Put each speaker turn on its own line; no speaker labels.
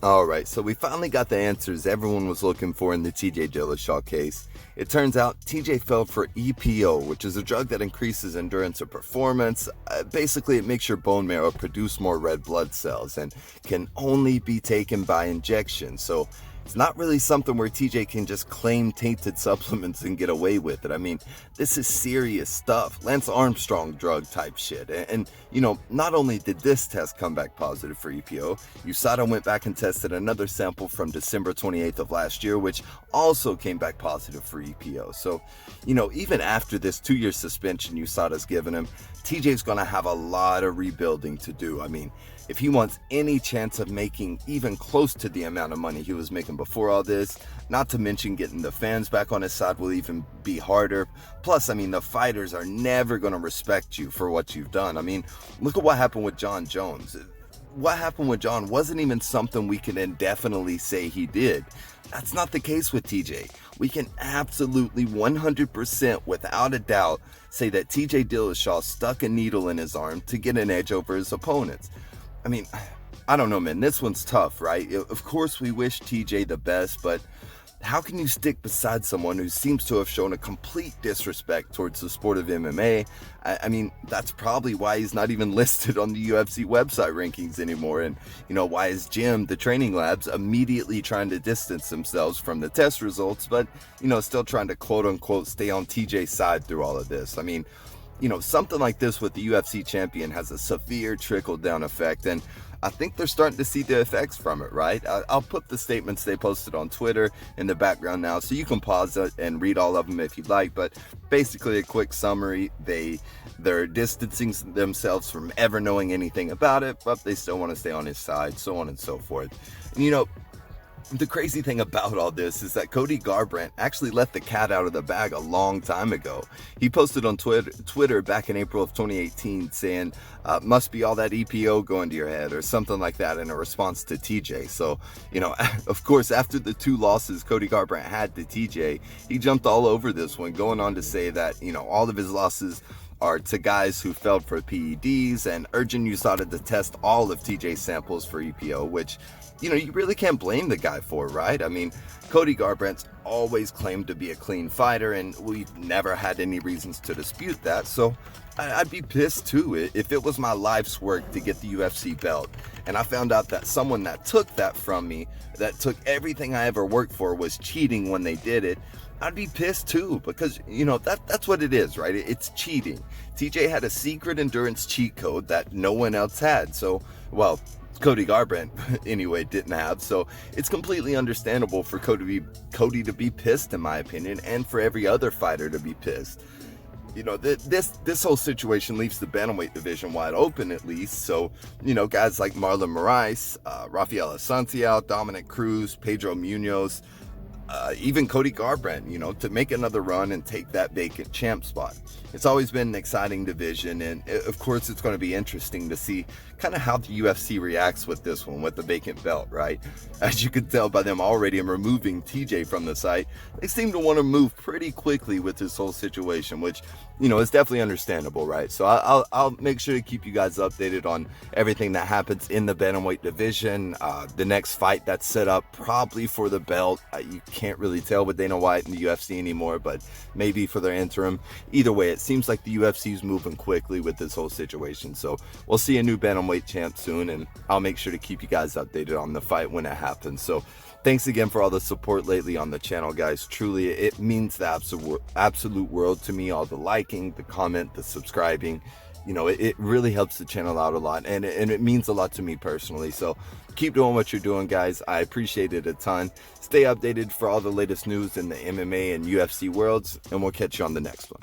Alright, so we finally got the answers everyone was looking for in the TJ Dillashaw case. It turns out TJ fell for EPO, which is a drug that increases endurance or performance. Basically, it makes your bone marrow produce more red blood cells and can only be taken by injection. So it's not really something where TJ can just claim tainted supplements and get away with it. I mean, this is serious stuff. Lance Armstrong drug type shit. And not only did this test come back positive for EPO, USADA went back and tested another sample from December 28th of last year, which also came back positive for EPO. So, even after this 2-year suspension USADA's given him, TJ's gonna have a lot of rebuilding to do. I mean, if he wants any chance of making even close to the amount of money he was making before all this, not to mention getting the fans back on his side will even be harder. Plus, I mean, the fighters are never going to respect you for what you've done. I mean, look at what happened with Jon Jones. What happened with Jon wasn't even something we can indefinitely say he did. That's not the case with TJ. We can absolutely 100% without a doubt say that TJ Dillashaw stuck a needle in his arm to get an edge over his opponents. I mean, I don't know, man. This one's tough, right? Of course, we wish TJ the best, but how can you stick beside someone who seems to have shown a complete disrespect towards the sport of MMA? I mean, that's probably why he's not even listed on the UFC website rankings anymore, and why his gym, the training labs, immediately trying to distance themselves from the test results, but still trying to quote unquote stay on TJ's side through all of this. I mean, something like this with the UFC champion has a severe trickle-down effect, and I think they're starting to see the effects from it, right? I'll put the statements they posted on Twitter in the background now, so you can pause it and read all of them if you'd like, but basically a quick summary: they're distancing themselves from ever knowing anything about it, but they still want to stay on his side, so on and so forth. And the crazy thing about all this is that Cody Garbrandt actually let the cat out of the bag a long time ago. He posted on Twitter back in April of 2018 saying, must be all that EPO going to your head or something like that in a response to TJ. So, of course, after the 2 losses Cody Garbrandt had to TJ, he jumped all over this one, going on to say that, all of his losses are to guys who failed for PEDs and urging USADA to test all of TJ's samples for EPO, which, you really can't blame the guy for, right? I mean, Cody Garbrandt's always claimed to be a clean fighter, and we've never had any reasons to dispute that, so I'd be pissed too if it was my life's work to get the UFC belt, and I found out that someone that took that from me, that took everything I ever worked for, was cheating when they did it. I'd be pissed too, because that's what it is, right? It's cheating. TJ had a secret endurance cheat code that no one else had, so, well, Cody Garbrandt anyway didn't have, so it's completely understandable for Cody to be pissed, in my opinion, and for every other fighter to be pissed. This whole situation leaves the bantamweight division wide open, at least. So, guys like Marlon Moraes, Rafael Assunção, Dominic Cruz, Pedro Munoz, even Cody Garbrandt, to make another run and take that vacant champ spot. It's always been an exciting division, and of course it's going to be interesting to see kind of how the UFC reacts with this one, with the vacant belt, right? As you can tell by them already removing TJ from the site, they seem to want to move pretty quickly with this whole situation, which, is definitely understandable, right? So I'll make sure to keep you guys updated on everything that happens in the bantamweight division. The next fight that's set up probably for the belt, you can't really tell with Dana White and the UFC anymore, but maybe for their interim. Either way, it seems like the UFC is moving quickly with this whole situation, so we'll see a new bantamweight champ soon, and I'll make sure to keep you guys updated on the fight when it happens. So thanks again for all the support lately on the channel, guys. Truly, it means the absolute world to me. All the liking, the comment, the subscribing, it really helps the channel out a lot, and it means a lot to me personally. So keep doing what you're doing, guys. I appreciate it a ton. Stay updated for all the latest news in the MMA and UFC worlds, and we'll catch you on the next one.